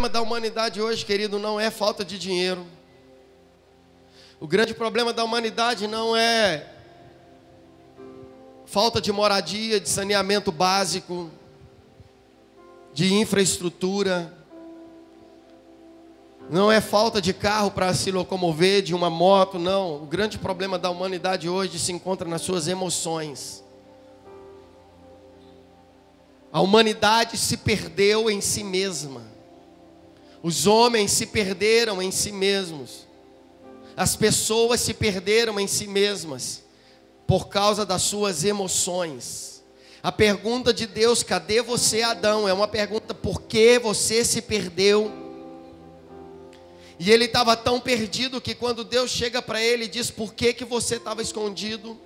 problema da humanidade hoje, querido, não é falta de dinheiro. O grande problema da humanidade não é falta de moradia, de saneamento básico, de infraestrutura. Não é falta de carro para se locomover, de uma moto, não. O grande problema da humanidade hoje se encontra nas suas emoções. A humanidade se perdeu em si mesma. Os homens se perderam em si mesmos. As pessoas se perderam em si mesmas por causa das suas emoções. A pergunta de Deus, cadê você, Adão? É uma pergunta, por que você se perdeu? E ele estava tão perdido que quando Deus chega para ele e diz, por que você estava escondido?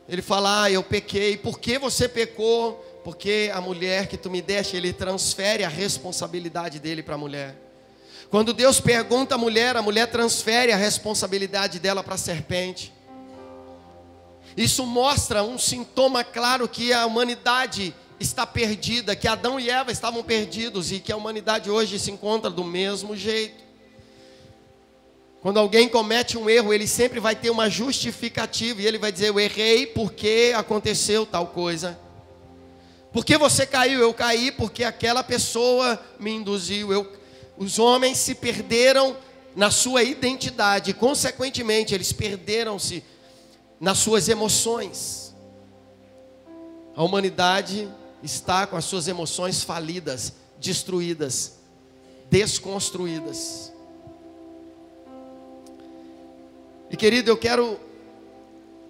Ele fala, eu pequei. Por que você pecou? Porque a mulher que tu me deste, ele transfere a responsabilidade dele para a mulher. Quando Deus pergunta à mulher, a mulher transfere a responsabilidade dela para a serpente. Isso mostra um sintoma claro que a humanidade está perdida, que Adão e Eva estavam perdidos e que a humanidade hoje se encontra do mesmo jeito. Quando alguém comete um erro, ele sempre vai ter uma justificativa e ele vai dizer, eu errei porque aconteceu tal coisa. Por que você caiu? Eu caí porque aquela pessoa me induziu. Os homens se perderam na sua identidade, consequentemente, eles perderam-se nas suas emoções. A humanidade está com as suas emoções falidas, destruídas, desconstruídas. E querido, eu quero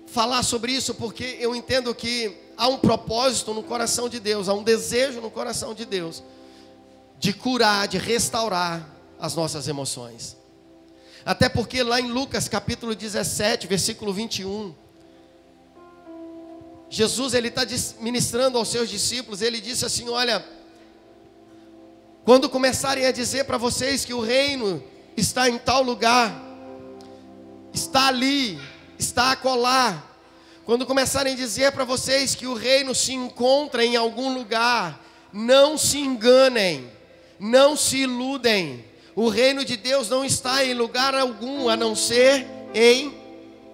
falar sobre isso porque eu entendo que há um propósito no coração de Deus, há um desejo no coração de Deus de curar, de restaurar as nossas emoções. Até porque lá em Lucas capítulo 17, versículo 21, Jesus ele está ministrando aos seus discípulos, ele disse assim, olha, quando começarem a dizer para vocês que o reino está em tal lugar, está ali, está acolá, quando começarem a dizer para vocês que o reino se encontra em algum lugar, não se enganem, não se iludem. O reino de Deus não está em lugar algum, a não ser em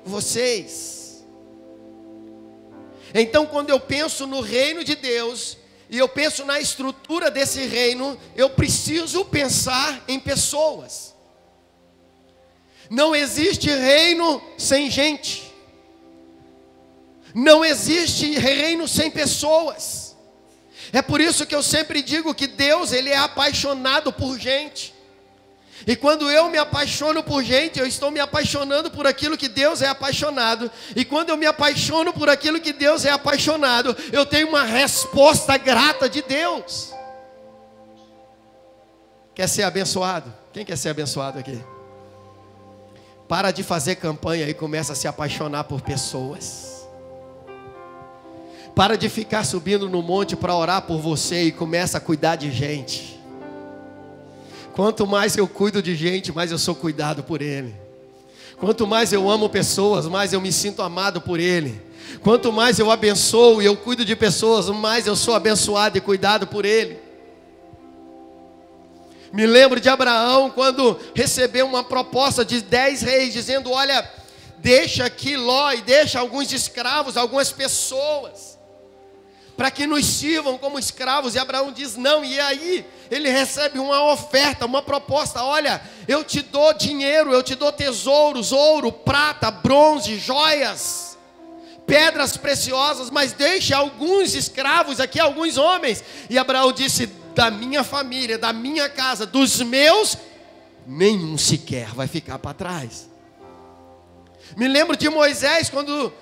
vocês. Então, quando eu penso no reino de Deus, e eu penso na estrutura desse reino, eu preciso pensar em pessoas. Não existe reino sem gente. Não existe reino sem pessoas. É por isso que eu sempre digo que Deus, ele é apaixonado por gente. E quando eu me apaixono por gente, eu estou me apaixonando por aquilo que Deus é apaixonado. E quando eu me apaixono por aquilo que Deus é apaixonado, eu tenho uma resposta grata de Deus. Quer ser abençoado? Quem quer ser abençoado aqui? Para de fazer campanha e começa a se apaixonar por pessoas. Para de ficar subindo no monte para orar por você e começa a cuidar de gente. Quanto mais eu cuido de gente, mais eu sou cuidado por Ele. Quanto mais eu amo pessoas, mais eu me sinto amado por Ele. Quanto mais eu abençoo e eu cuido de pessoas, mais eu sou abençoado e cuidado por Ele. Me lembro de Abraão quando recebeu uma proposta de 10 reis, dizendo, olha, deixa aqui Ló e deixa alguns escravos, algumas pessoas, para que nos sirvam como escravos. E Abraão diz não, e aí ele recebe uma oferta, uma proposta, olha, eu te dou dinheiro, eu te dou tesouros, ouro, prata, bronze, joias, pedras preciosas, mas deixa alguns escravos aqui, alguns homens. E Abraão disse, da minha família, da minha casa, dos meus, nenhum sequer vai ficar para trás. Me lembro de Moisés, quando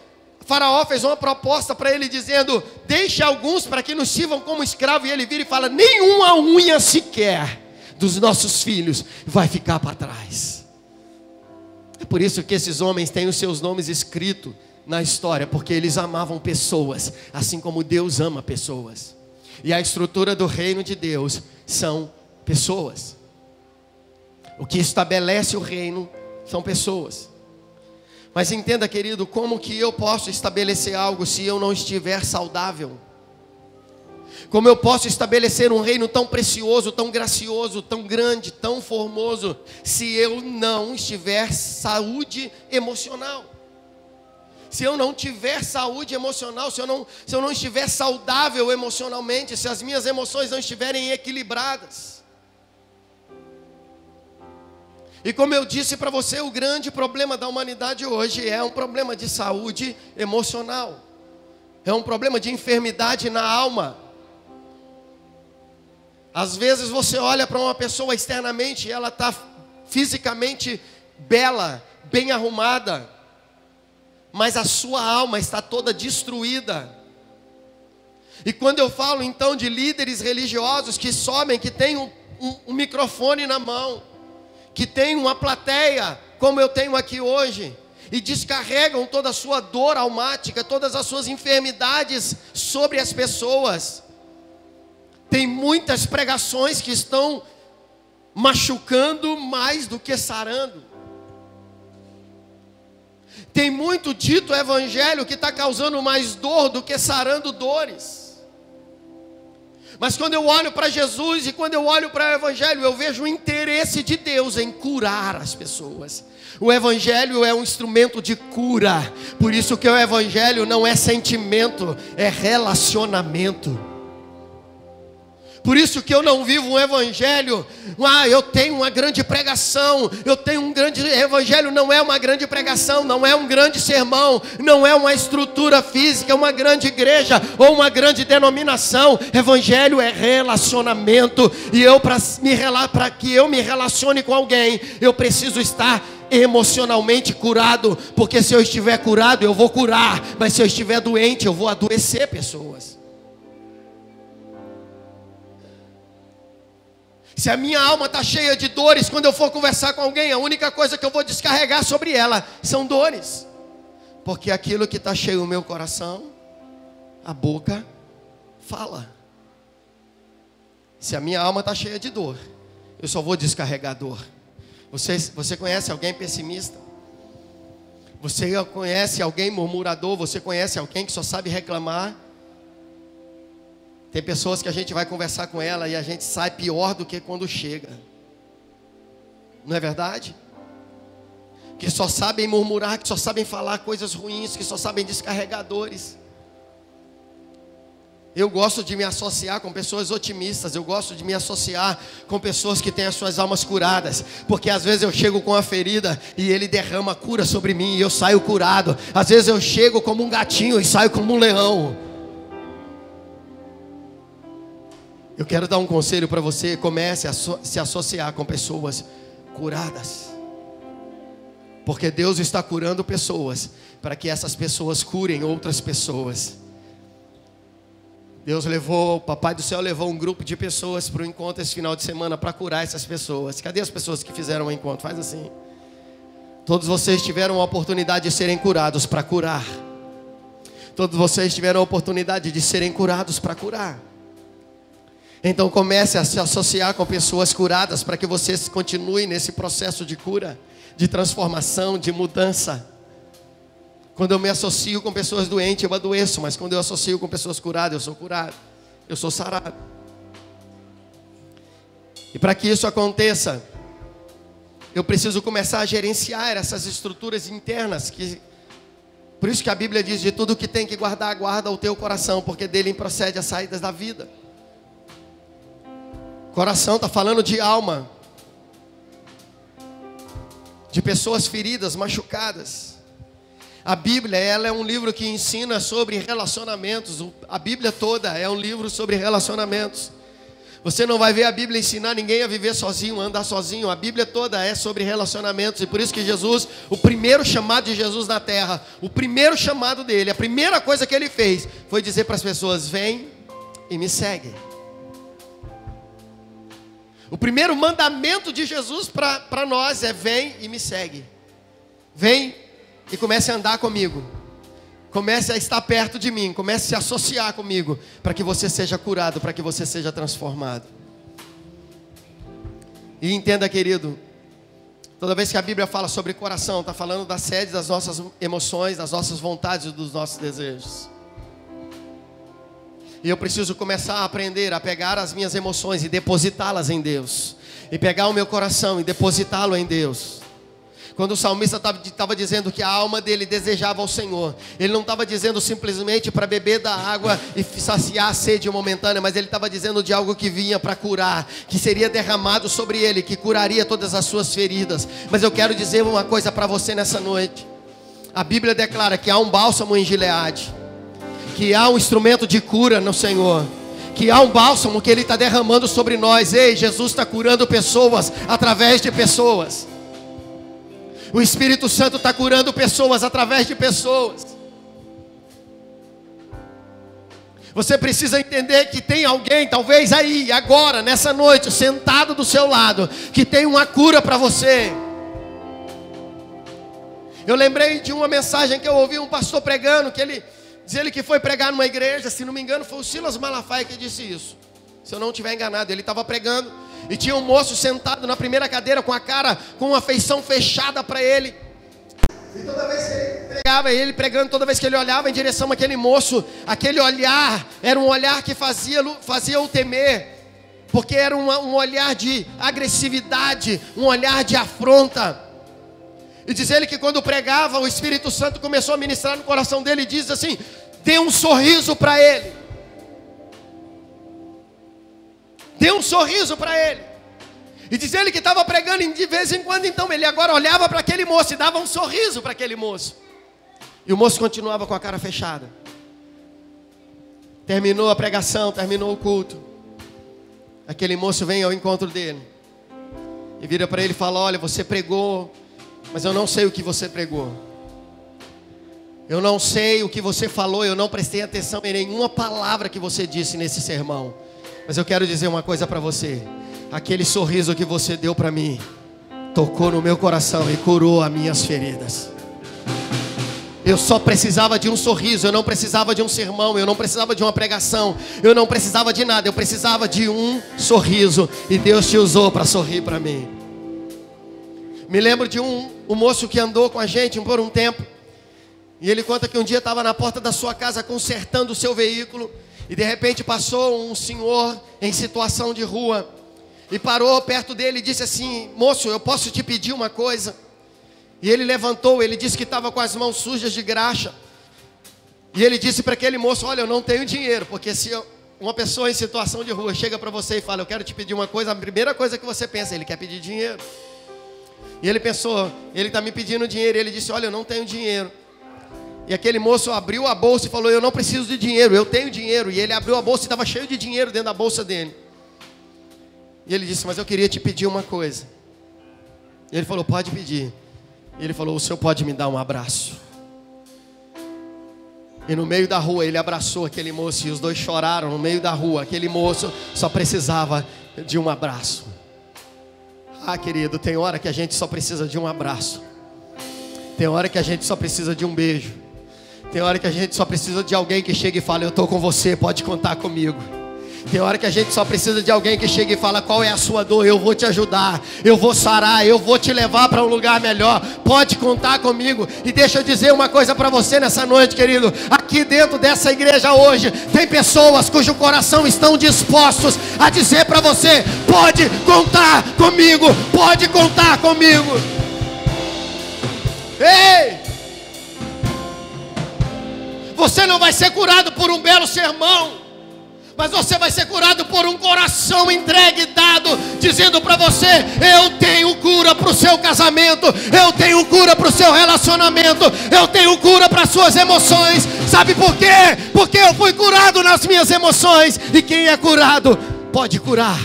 Faraó fez uma proposta para ele dizendo, deixe alguns para que nos sirvam como escravo, e ele vira e fala, nenhuma unha sequer dos nossos filhos vai ficar para trás. É por isso que esses homens têm os seus nomes escritos na história, porque eles amavam pessoas, assim como Deus ama pessoas. E a estrutura do reino de Deus são pessoas. O que estabelece o reino são pessoas. Mas entenda, querido, como que eu posso estabelecer algo se eu não estiver saudável? Como eu posso estabelecer um reino tão precioso, tão gracioso, tão grande, tão formoso, se eu não estiver saúde emocional? Se eu não tiver saúde emocional, se eu não estiver saudável emocionalmente, se as minhas emoções não estiverem equilibradas. E como eu disse para você, o grande problema da humanidade hoje é um problema de saúde emocional. É um problema de enfermidade na alma. Às vezes você olha para uma pessoa externamente, ela está fisicamente bela, bem arrumada, mas a sua alma está toda destruída. E quando eu falo então de líderes religiosos que sobem, que têm um microfone na mão, que têm uma plateia, como eu tenho aqui hoje, e descarregam toda a sua dor almática, todas as suas enfermidades sobre as pessoas. Tem muitas pregações que estão machucando mais do que sarando. Tem muito dito evangelho que está causando mais dor do que sarando dores. Mas quando eu olho para Jesus e quando eu olho para o evangelho, eu vejo o interesse de Deus em curar as pessoas. O evangelho é um instrumento de cura. Por isso que o evangelho não é sentimento, é relacionamento. Por isso que eu não vivo um evangelho, eu tenho uma grande pregação, eu tenho um grande evangelho, não é uma grande pregação, não é um grande sermão, não é uma estrutura física, é uma grande igreja ou uma grande denominação. Evangelho é relacionamento, e para que eu me relacione com alguém, eu preciso estar emocionalmente curado, porque se eu estiver curado, eu vou curar, mas se eu estiver doente, eu vou adoecer pessoas. Se a minha alma está cheia de dores, quando eu for conversar com alguém, a única coisa que eu vou descarregar sobre ela são dores. Porque aquilo que está cheio no meu coração, a boca fala. Se a minha alma está cheia de dor, eu só vou descarregar dor. Você conhece alguém pessimista? Você conhece alguém murmurador? Você conhece alguém que só sabe reclamar? Tem pessoas que a gente vai conversar com ela e a gente sai pior do que quando chega. Não é verdade? Que só sabem murmurar, que só sabem falar coisas ruins, que só sabem descarregar dores. Eu gosto de me associar com pessoas otimistas. Eu gosto de me associar com pessoas que têm as suas almas curadas. Porque às vezes eu chego com uma ferida e ele derrama cura sobre mim e eu saio curado. Às vezes eu chego como um gatinho e saio como um leão. Eu quero dar um conselho para você: comece a se associar com pessoas curadas. Porque Deus está curando pessoas, para que essas pessoas curem outras pessoas. O Papai do Céu levou um grupo de pessoas para o encontro esse final de semana para curar essas pessoas. Cadê as pessoas que fizeram o encontro? Faz assim. Todos vocês tiveram a oportunidade de serem curados para curar. Todos vocês tiveram a oportunidade de serem curados para curar. Então comece a se associar com pessoas curadas, para que você continue nesse processo de cura, de transformação, de mudança. Quando eu me associo com pessoas doentes, eu adoeço, mas quando eu associo com pessoas curadas, eu sou curado, eu sou sarado. E para que isso aconteça, eu preciso começar a gerenciar essas estruturas internas, por isso que a Bíblia diz: de tudo que tem que guardar, guarda o teu coração, porque dele procede as saídas da vida. Coração está falando de alma, de pessoas feridas, machucadas. A Bíblia, ela é um livro que ensina sobre relacionamentos. A Bíblia toda é um livro sobre relacionamentos. Você não vai ver a Bíblia ensinar ninguém a viver sozinho, a andar sozinho. A Bíblia toda é sobre relacionamentos. E por isso que Jesus, o primeiro chamado de Jesus na terra, o primeiro chamado dele, a primeira coisa que ele fez foi dizer para as pessoas: vem e me segue. O primeiro mandamento de Jesus para nós é: vem e me segue. Vem e comece a andar comigo. Comece a estar perto de mim. Comece a se associar comigo, para que você seja curado, para que você seja transformado. E entenda, querido, toda vez que a Bíblia fala sobre coração, está falando da sede das nossas emoções, das nossas vontades e dos nossos desejos. E eu preciso começar a aprender a pegar as minhas emoções e depositá-las em Deus. E pegar o meu coração e depositá-lo em Deus. Quando o salmista estava dizendo que a alma dele desejava ao Senhor, ele não estava dizendo simplesmente para beber da água e saciar a sede momentânea, mas ele estava dizendo de algo que vinha para curar, que seria derramado sobre ele, que curaria todas as suas feridas. Mas eu quero dizer uma coisa para você nessa noite. A Bíblia declara que há um bálsamo em Gileade, que há um instrumento de cura no Senhor, que há um bálsamo que Ele está derramando sobre nós. Ei, Jesus está curando pessoas através de pessoas. O Espírito Santo está curando pessoas através de pessoas. Você precisa entender que tem alguém, talvez aí, agora, nessa noite, sentado do seu lado, que tem uma cura para você. Eu lembrei de uma mensagem que eu ouvi um pastor pregando, que ele diz que foi pregar numa igreja, se não me engano foi o Silas Malafaia que disse isso, se eu não estiver enganado. Ele estava pregando e tinha um moço sentado na primeira cadeira com a cara, com uma feição fechada para ele. E toda vez que ele pregava, ele pregando, toda vez que ele olhava em direção àquele moço, aquele olhar era um olhar que fazia-o temer, porque era um olhar de agressividade, um olhar de afronta. E diz ele que quando pregava, o Espírito Santo começou a ministrar no coração dele e diz assim: dê um sorriso para ele. Dê um sorriso para ele. E diz ele que estava pregando e de vez em quando, então, ele agora olhava para aquele moço e dava um sorriso para aquele moço. E o moço continuava com a cara fechada. Terminou a pregação, terminou o culto. Aquele moço vem ao encontro dele e vira para ele e fala: olha, você pregou, mas eu não sei o que você pregou. Eu não sei o que você falou, eu não prestei atenção em nenhuma palavra que você disse nesse sermão. Mas eu quero dizer uma coisa para você. Aquele sorriso que você deu para mim tocou no meu coração e curou as minhas feridas. Eu só precisava de um sorriso, eu não precisava de um sermão, eu não precisava de uma pregação, eu não precisava de nada, eu precisava de um sorriso. E Deus te usou para sorrir para mim. Me lembro de um moço que andou com a gente por um tempo. E ele conta que um dia estava na porta da sua casa consertando o seu veículo. E de repente passou um senhor em situação de rua. E parou perto dele e disse assim: moço, eu posso te pedir uma coisa? E ele levantou, ele disse que estava com as mãos sujas de graxa. E ele disse para aquele moço: olha, eu não tenho dinheiro. Porque se uma pessoa em situação de rua chega para você e fala: eu quero te pedir uma coisa, a primeira coisa que você pensa, ele quer pedir dinheiro. E ele pensou: ele está me pedindo dinheiro. E ele disse: olha, eu não tenho dinheiro. E aquele moço abriu a bolsa e falou: eu não preciso de dinheiro, eu tenho dinheiro. E ele abriu a bolsa e estava cheio de dinheiro dentro da bolsa dele. E ele disse: mas eu queria te pedir uma coisa. E ele falou: pode pedir. E ele falou: o senhor pode me dar um abraço? E no meio da rua ele abraçou aquele moço e os dois choraram no meio da rua. Aquele moço só precisava de um abraço. Ah, querido, tem hora que a gente só precisa de um abraço. Tem hora que a gente só precisa de um beijo. Tem hora que a gente só precisa de alguém que chegue e fale: eu estou com você, pode contar comigo. Tem hora que a gente só precisa de alguém que chegue e fala: qual é a sua dor? Eu vou te ajudar, eu vou sarar, eu vou te levar para um lugar melhor. Pode contar comigo. E deixa eu dizer uma coisa para você nessa noite, querido. Aqui dentro dessa igreja hoje tem pessoas cujo coração estão dispostos a dizer para você: pode contar comigo, pode contar comigo. Ei! Você não vai ser curado por um belo sermão, mas você vai ser curado por um coração entregue, dado, dizendo para você: eu tenho cura para o seu casamento, eu tenho cura para o seu relacionamento, eu tenho cura para as suas emoções. Sabe por quê? Porque eu fui curado nas minhas emoções. E quem é curado pode curar.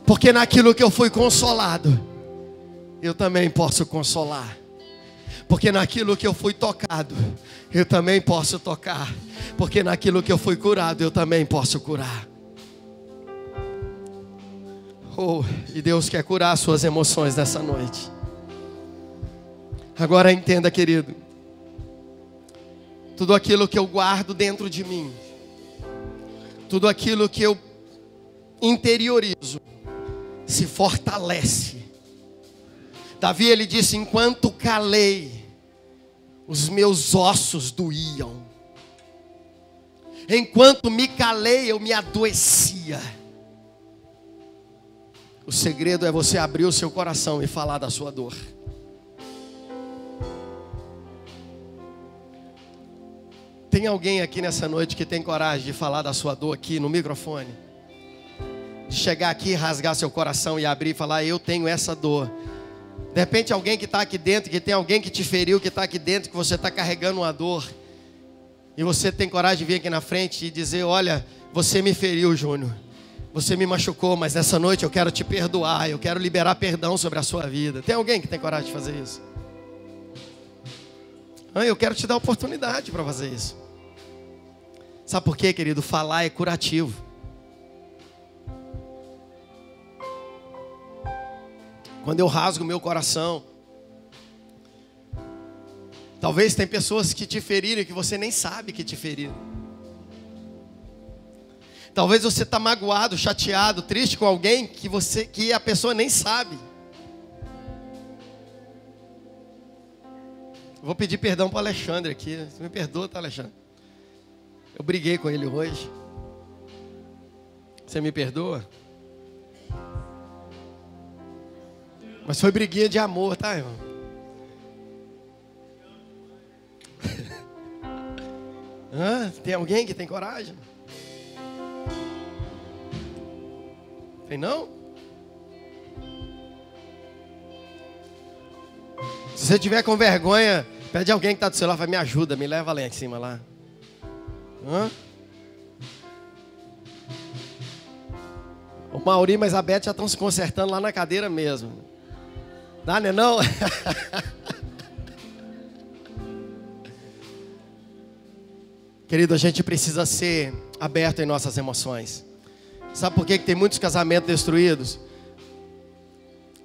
Porque naquilo que eu fui consolado, eu também posso consolar. Porque naquilo que eu fui tocado, eu também posso tocar. Porque naquilo que eu fui curado, eu também posso curar. Oh, e Deus quer curar as suas emoções nessa noite. Agora entenda, querido. Tudo aquilo que eu guardo dentro de mim, tudo aquilo que eu interiorizo, se fortalece. Davi, ele disse: enquanto calei, os meus ossos doíam. Enquanto me calei, eu me adoecia. O segredo é você abrir o seu coração e falar da sua dor. Tem alguém aqui nessa noite que tem coragem de falar da sua dor aqui no microfone? De chegar aqui, rasgar seu coração e abrir e falar: eu tenho essa dor. De repente alguém que está aqui dentro, que tem alguém que te feriu, que está aqui dentro, que você está carregando uma dor. E você tem coragem de vir aqui na frente e dizer: olha, você me feriu, Júnior. Você me machucou, mas nessa noite eu quero te perdoar. Eu quero liberar perdão sobre a sua vida. Tem alguém que tem coragem de fazer isso? Eu quero te dar a oportunidade para fazer isso. Sabe por quê, querido? Falar é curativo. Quando eu rasgo meu coração, talvez tem pessoas que te feriram e que você nem sabe que te feriram. Talvez você está magoado, chateado, triste com alguém que a pessoa nem sabe. Vou pedir perdão para o Alexandre aqui. Você me perdoa, tá, Alexandre? Eu briguei com ele hoje. Você me perdoa? Mas foi briguinha de amor, tá, irmão? Tem alguém que tem coragem? Tem não? Se você tiver com vergonha, pede alguém que está do seu lado, vai, me ajuda, me leva lá em cima lá. O Maurinho e a Isabete já estão se consertando lá na cadeira mesmo. Dá, né não? Querido, a gente precisa ser aberto em nossas emoções. Sabe por que tem muitos casamentos destruídos?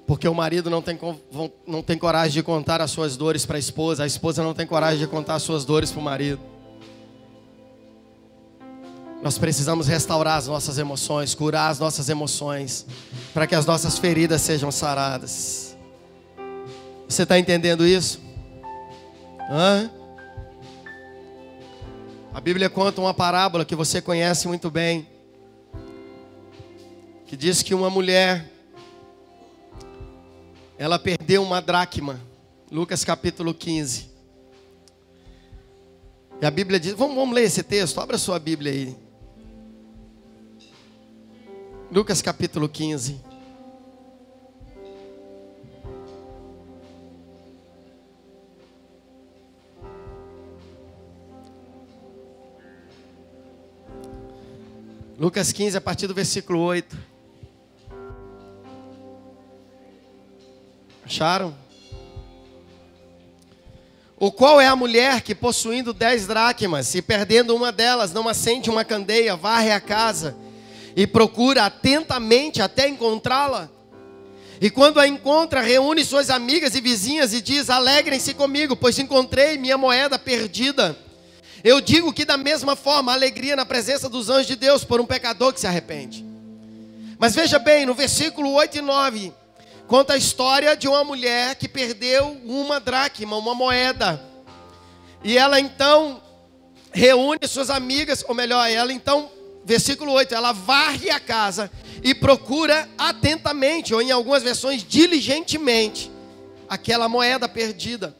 Porque o marido não tem coragem de contar as suas dores para a esposa não tem coragem de contar as suas dores para o marido. Nós precisamos restaurar as nossas emoções, curar as nossas emoções, para que as nossas feridas sejam saradas. Você está entendendo isso? A Bíblia conta uma parábola que você conhece muito bem, que diz que uma mulher, ela perdeu uma dracma. Lucas capítulo 15. E a Bíblia diz, vamos ler esse texto, abra sua Bíblia aí. Lucas capítulo 15. Lucas 15, a partir do versículo 8. Acharam? O qual é a mulher que, possuindo 10 dracmas e perdendo uma delas, não acende uma candeia, varre a casa e procura atentamente até encontrá-la? E quando a encontra, reúne suas amigas e vizinhas e diz: alegrem-se comigo, pois encontrei minha moeda perdida. Eu digo que da mesma forma, a alegria na presença dos anjos de Deus por um pecador que se arrepende. Mas veja bem, no versículo 8 e 9, conta a história de uma mulher que perdeu uma dracma, uma moeda. E ela então reúne suas amigas, ou melhor, ela então, versículo 8, ela varre a casa e procura atentamente, ou em algumas versões, diligentemente, aquela moeda perdida.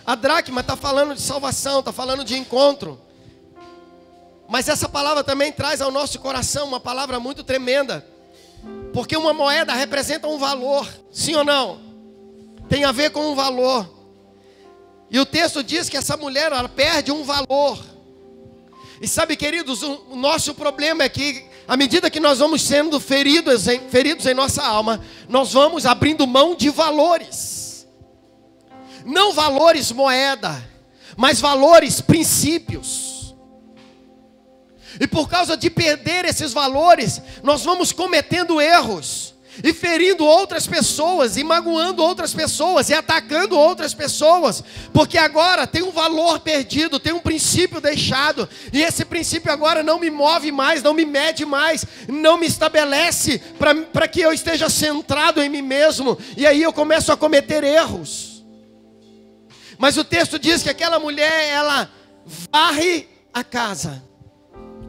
A dracma está falando de salvação, está falando de encontro. Mas essa palavra também traz ao nosso coração uma palavra muito tremenda. Porque uma moeda representa um valor, sim ou não? Tem a ver com um valor. E o texto diz que essa mulher, ela perde um valor. E sabe, queridos, o nosso problema é que, à medida que nós vamos sendo feridos em nossa alma, nós vamos abrindo mão de valores. Não valores moeda, mas valores princípios. E por causa de perder esses valores, nós vamos cometendo erros, e ferindo outras pessoas, e magoando outras pessoas, e atacando outras pessoas, porque agora tem um valor perdido, tem um princípio deixado, e esse princípio agora não me move mais, não me mede mais, não me estabelece para que eu esteja centrado em mim mesmo, e aí eu começo a cometer erros. Mas o texto diz que aquela mulher, ela varre a casa.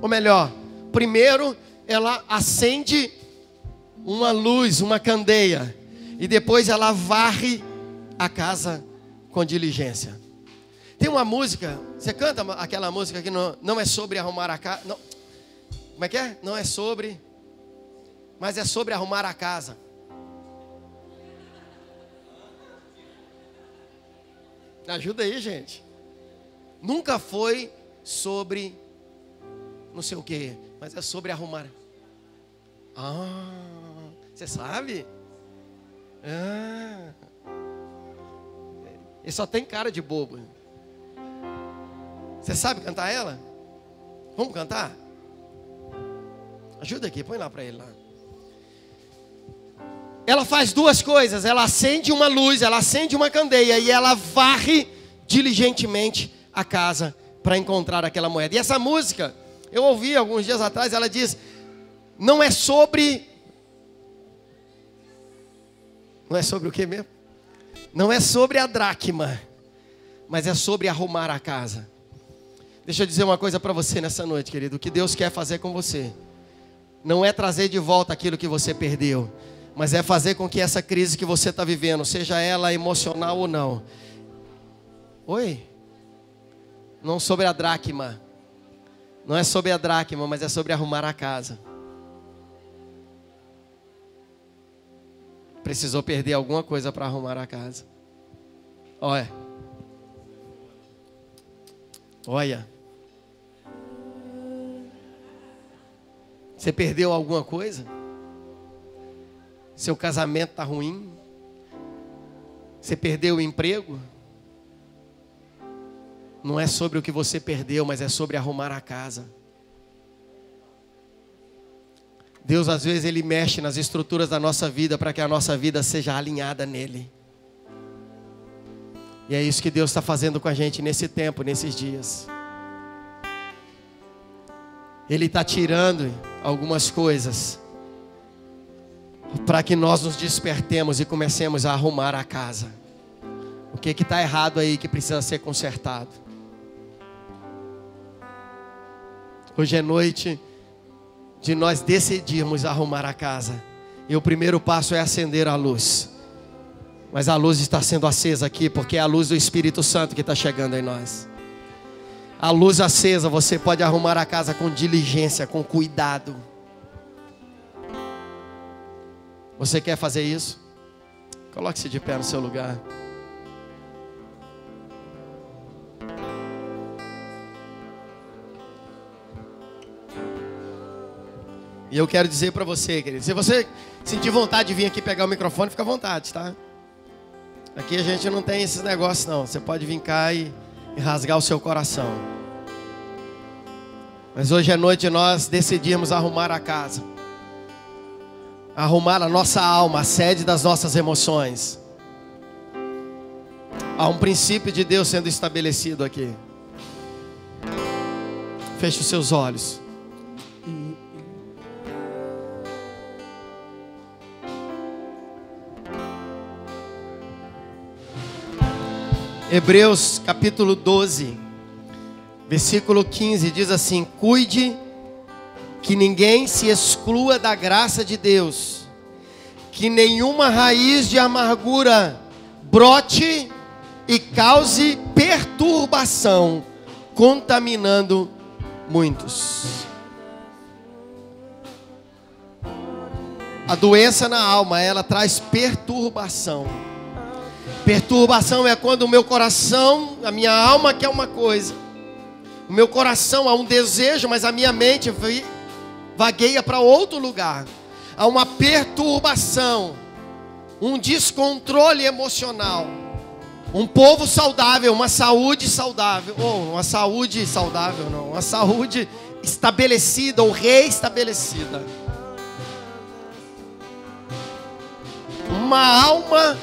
Ou melhor, primeiro ela acende uma luz, uma candeia, e depois ela varre a casa com diligência. Tem uma música, você canta aquela música que não é sobre arrumar a casa, não, como é que é? Não é sobre, mas é sobre arrumar a casa. Ajuda aí, gente. Nunca foi sobre não sei o que, mas é sobre arrumar. Você sabe? Ele só tem cara de bobo. Você sabe cantar ela? Vamos cantar? Ajuda aqui, põe lá para ele lá. Ela faz duas coisas. Ela acende uma luz, ela acende uma candeia e ela varre diligentemente a casa para encontrar aquela moeda. E essa música, eu ouvi alguns dias atrás, ela diz: não é sobre o que mesmo? Não é sobre a dracma, mas é sobre arrumar a casa. Deixa eu dizer uma coisa para você nessa noite, querido. O que Deus quer fazer com você não é trazer de volta aquilo que você perdeu, mas é fazer com que essa crise que você está vivendo, seja ela emocional ou não. Oi? Não sobre a dracma. Não é sobre a dracma, mas é sobre arrumar a casa. Precisou perder alguma coisa para arrumar a casa. Olha. Você perdeu alguma coisa? Seu casamento está ruim? Você perdeu o emprego? Não é sobre o que você perdeu, mas é sobre arrumar a casa. Deus às vezes Ele mexe nas estruturas da nossa vida para que a nossa vida seja alinhada nele. E é isso que Deus está fazendo com a gente nesse tempo, nesses dias. Ele está tirando algumas coisas para que nós nos despertemos e comecemos a arrumar a casa. O que está errado aí que precisa ser consertado? Hoje é noite de nós decidirmos arrumar a casa. E o primeiro passo é acender a luz. Mas a luz está sendo acesa aqui porque é a luz do Espírito Santo que está chegando em nós. A luz acesa, você pode arrumar a casa com diligência, com cuidado. Você quer fazer isso? Coloque-se de pé no seu lugar. E eu quero dizer para você, querido, se você sentir vontade de vir aqui pegar o microfone, fica à vontade, tá? Aqui a gente não tem esses negócios não. Você pode vir cá e rasgar o seu coração. Mas hoje é noite de nós decidirmos arrumar a casa. Arrumar a nossa alma, a sede das nossas emoções. Há um princípio de Deus sendo estabelecido aqui. Feche os seus olhos. Hebreus capítulo 12, versículo 15 diz assim: cuide que ninguém se exclua da graça de Deus, que nenhuma raiz de amargura brote e cause perturbação, contaminando muitos. A doença na alma, ela traz perturbação. Perturbação é quando o meu coração, a minha alma quer uma coisa. O meu coração há um desejo, mas a minha mente vagueia para outro lugar. Há uma perturbação, um descontrole emocional. Um povo saudável, uma saúde saudável, uma saúde estabelecida ou reestabelecida. Uma alma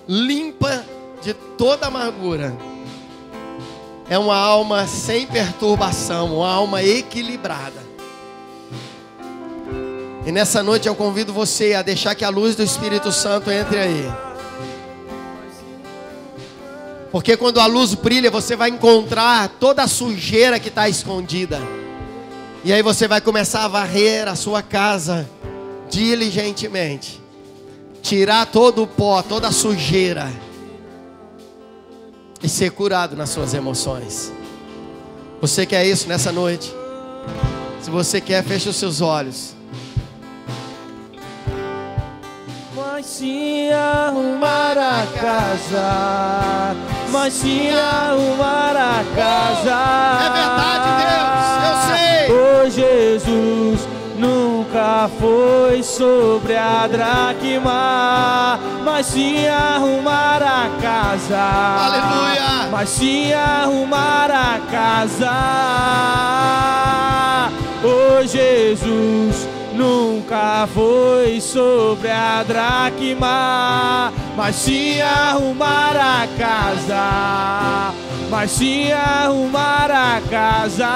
limpa de toda amargura. É uma alma sem perturbação, uma alma equilibrada. E nessa noite eu convido você a deixar que a luz do Espírito Santo entre aí. Porque quando a luz brilha, você vai encontrar toda a sujeira que está escondida. E aí você vai começar a varrer a sua casa diligentemente. Tirar todo o pó, toda a sujeira. E ser curado nas suas emoções. Você quer isso nessa noite? Se você quer, feche os seus olhos. Mas se arrumar a casa, mas se arrumar a casa. É verdade, Deus, eu sei. Oh Jesus, nunca foi sobre a dracma, mas se arrumar a casa. Aleluia. Mas se arrumar a casa. Oh Jesus, nunca foi sobre a dracma, mas se arrumar a casa, mas se arrumar a casa.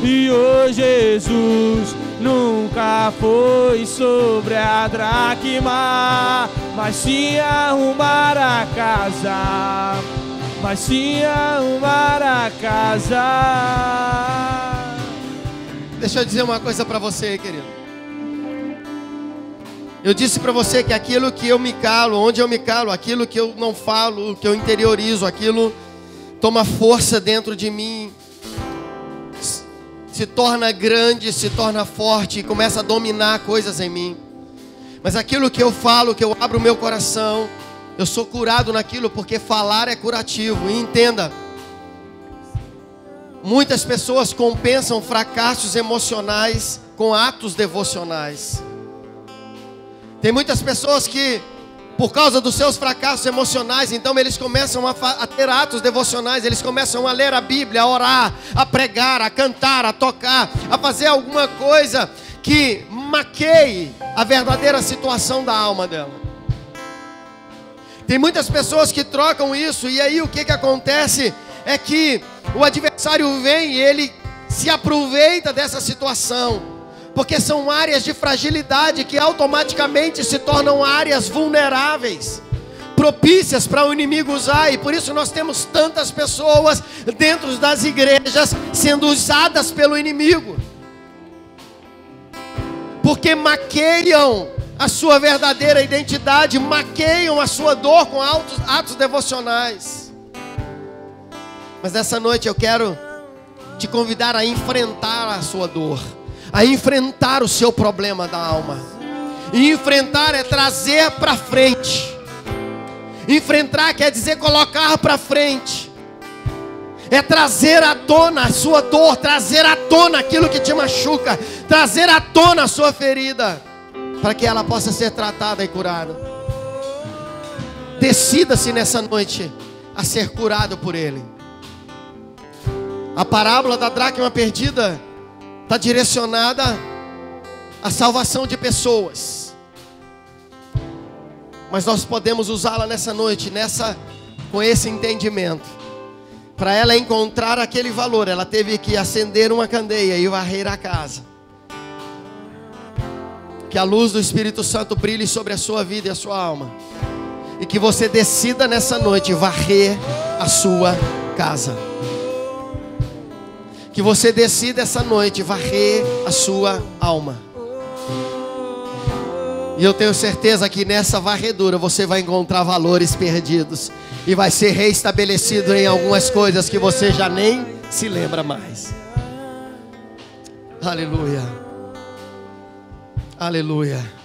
E oh Jesus, nunca foi sobre a dracma, mas se arrumar a casa, mas se arrumar a casa. Deixa eu dizer uma coisa para você, querido. Eu disse para você que aquilo que eu me calo, onde eu me calo, aquilo que eu não falo, que eu interiorizo, aquilo toma força dentro de mim, se torna grande, se torna forte e começa a dominar coisas em mim. Mas aquilo que eu falo, que eu abro o meu coração, eu sou curado naquilo, porque falar é curativo. E entenda, muitas pessoas compensam fracassos emocionais com atos devocionais. Tem muitas pessoas que, por causa dos seus fracassos emocionais, então eles começam a ter atos devocionais. Eles começam a ler a Bíblia, a orar, a pregar, a cantar, a tocar, a fazer alguma coisa que maqueie a verdadeira situação da alma dela. Tem muitas pessoas que trocam isso, e aí o que acontece é que o adversário vem e ele se aproveita dessa situação, porque são áreas de fragilidade que automaticamente se tornam áreas vulneráveis, propícias para o inimigo usar. E por isso nós temos tantas pessoas dentro das igrejas sendo usadas pelo inimigo, porque maqueiam a sua verdadeira identidade, maqueiam a sua dor com atos devocionais. Mas nessa noite eu quero te convidar a enfrentar a sua dor, a enfrentar o seu problema da alma. E enfrentar é trazer para frente. Enfrentar quer dizer colocar para frente. É trazer à tona a sua dor, trazer à tona aquilo que te machuca, trazer à tona a sua ferida, para que ela possa ser tratada e curada. Decida-se nessa noite a ser curado por Ele. A parábola da dracma perdida está direcionada à salvação de pessoas, mas nós podemos usá-la nessa noite, com esse entendimento. Para ela encontrar aquele valor, ela teve que acender uma candeia e varrer a casa. Que a luz do Espírito Santo brilhe sobre a sua vida e a sua alma, e que você decida nessa noite varrer a sua casa. Que você decida essa noite varrer a sua alma. E eu tenho certeza que nessa varredura você vai encontrar valores perdidos, e vai ser reestabelecido em algumas coisas que você já nem se lembra mais. Aleluia. Aleluia.